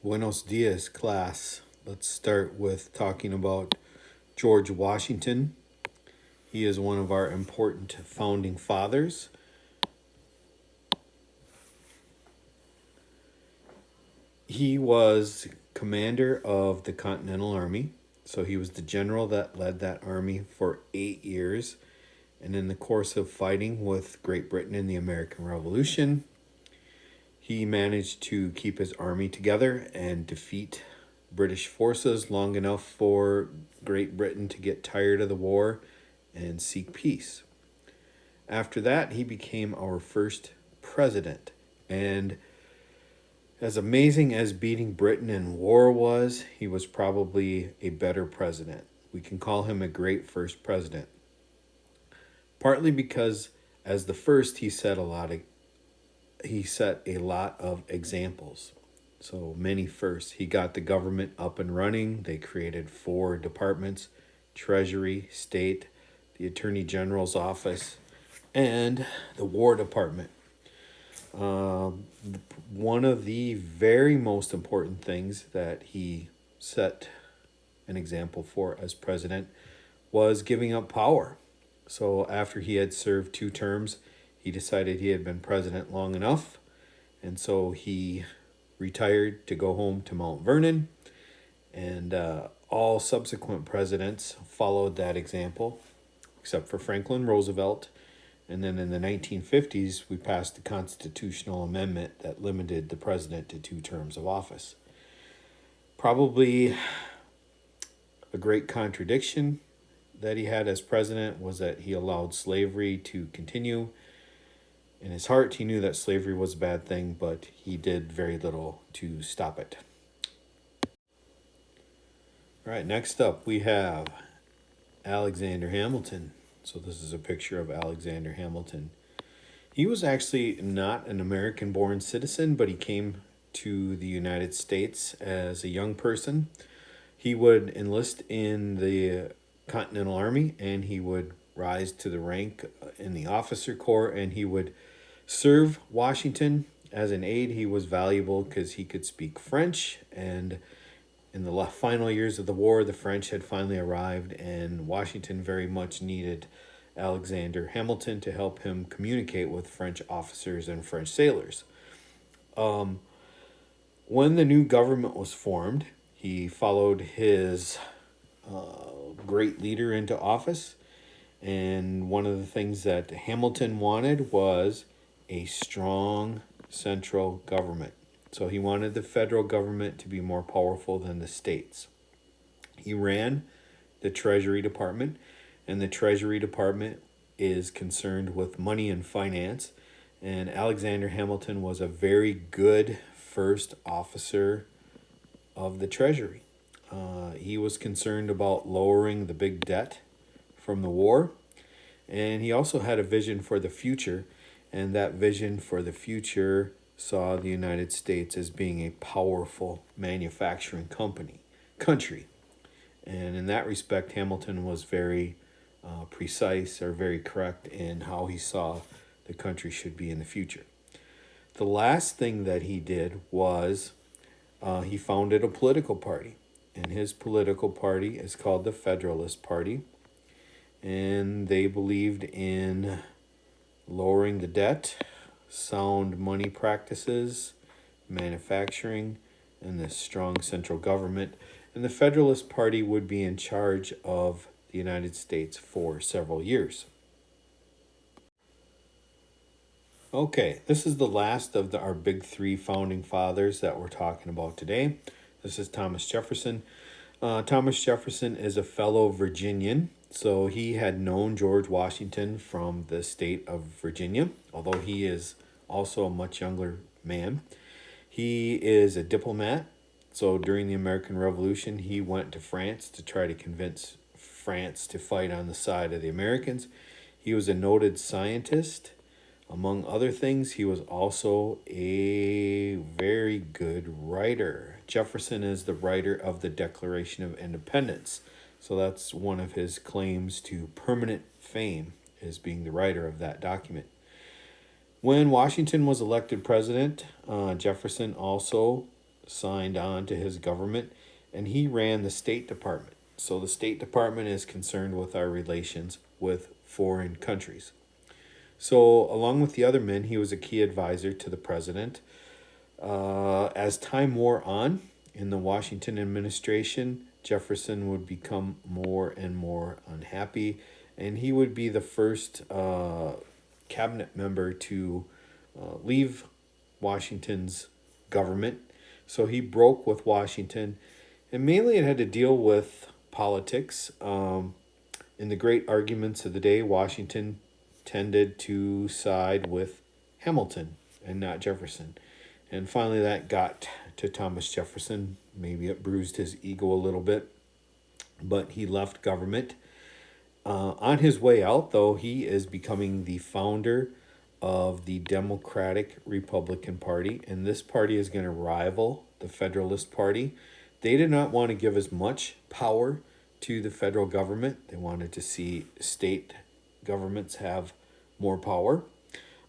Buenos dias, class. Let's start with talking about George Washington. He is one of our important founding fathers. He was commander of the Continental Army, so he was the general that led that army for 8 years. And in the course of fighting with Great Britain in the American Revolution, he managed to keep his army together and defeat British forces long enough for Great Britain to get tired of the war and seek peace. After that, he became our first president. And as amazing as beating Britain in war was, he was probably a better president. We can call him a great first president. Partly because as the first, he set a lot of examples. So many firsts. He got the government up and running. They created 4 departments: Treasury, State, the Attorney General's office, and the War Department. One of the very most important things that he set an example for as president was giving up power. So after he had served 2 terms, he decided he had been president long enough, and so he retired to go home to Mount Vernon, and all subsequent presidents followed that example, except for Franklin Roosevelt. And then in the 1950s, we passed the constitutional amendment that limited the president to 2 terms of office. Probably a great contradiction that he had as president was that he allowed slavery to continue. In his heart, he knew that slavery was a bad thing, but he did very little to stop it. All right, next up we have Alexander Hamilton. So this is a picture of Alexander Hamilton. He was actually not an American-born citizen, but he came to the United States as a young person. He would enlist in the Continental Army, and he would rise to the rank in the officer corps, and he would serve Washington as an aide. He was valuable because he could speak French, and in the final years of the war, the French had finally arrived, and Washington very much needed Alexander Hamilton to help him communicate with French officers and French sailors. When the new government was formed, he followed his great leader into office, and one of the things that Hamilton wanted was a strong central government. So he wanted the federal government to be more powerful than the states. He ran the Treasury Department, and the Treasury Department is concerned with money and finance. And Alexander Hamilton was a very good first officer of the Treasury. He was concerned about lowering the big debt from the war, and he also had a vision for the future, and that vision for the future saw the United States as being a powerful manufacturing country. And in that respect, Hamilton was very precise or very correct in how he saw the country should be in the future. The last thing that he did was he founded a political party. And his political party is called the Federalist Party. And they believed in lowering the debt, sound money practices, manufacturing, and this strong central government. And the Federalist Party would be in charge of the United States for several years. Okay, this is the last of our big 3 founding fathers that we're talking about today. This is Thomas Jefferson. Thomas Jefferson is a fellow Virginian, so he had known George Washington from the state of Virginia, although he is also a much younger man. He is a diplomat, so during the American Revolution, he went to France to try to convince France to fight on the side of the Americans. He was a noted scientist. Among other things, he was also a very good writer. Jefferson is the writer of the Declaration of Independence. So that's one of his claims to permanent fame, is being the writer of that document. When Washington was elected president, Jefferson also signed on to his government, and he ran the State Department. So the State Department is concerned with our relations with foreign countries. So, along with the other men, he was a key advisor to the president. As time wore on in the Washington administration, Jefferson would become more and more unhappy, and he would be the first cabinet member to leave Washington's government. So he broke with Washington, and mainly it had to deal with politics. In the great arguments of the day, Washington tended to side with Hamilton and not Jefferson. And finally, that got to Thomas Jefferson. Maybe it bruised his ego a little bit, but he left government. On his way out, though, he is becoming the founder of the Democratic Republican Party, and this party is going to rival the Federalist Party. They did not want to give as much power to the federal government. They wanted to see state governments have more power.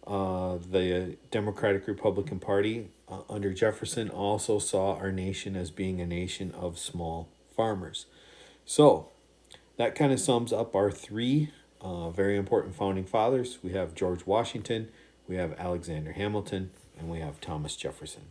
The Democratic Republican Party under Jefferson also saw our nation as being a nation of small farmers. So that kind of sums up our three very important founding fathers. We have George Washington, we have Alexander Hamilton, and we have Thomas Jefferson.